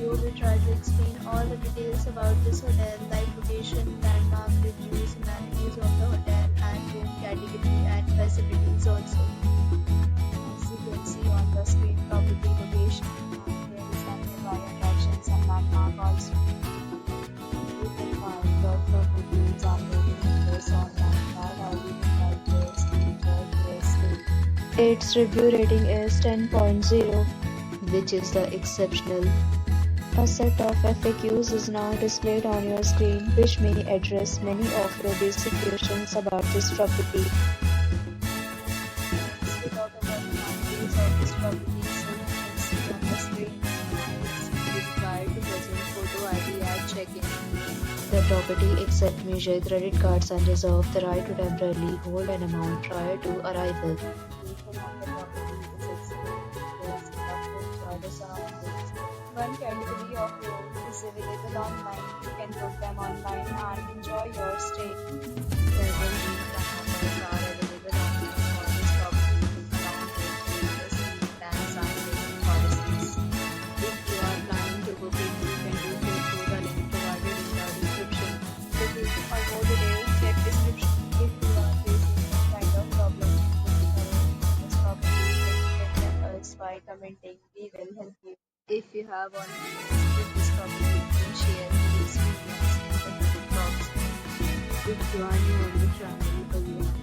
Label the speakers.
Speaker 1: video, we try to explain all the details about this hotel, like location, landmark, reviews, amenities of the hotel, and room category and facilities also. As you can see on the screen, property location, and there is some nearby attractions and landmark also. You can find the properties and reviews online that are given by guests to enjoy their stay. Its review rating is 10.0, which is the exceptional. A set of FAQs is now displayed on your screen, which may address many of your basic questions about this property. Next, we talk about the boundaries of this property. So you can see on the screen, it's required to present photo ID at check-in. The property accepts major credit cards and reserves the right to temporarily hold an amount prior to arrival. Location of the property is excellent. There's enough room for the surroundings. One category of rooms is available online. You can book them online and enjoy your stay. Several rooms and offers are available online for this property, along with various meal plans and living policies. If you are planning to book it, you can do so through the link provided in the description. For more details, check description. If you are facing any kind of problem booking a room for this property, then you can tell us by commenting. We will help you. If you have already visited this property, you can share your experience in the comment box. If you are new on the channel or you have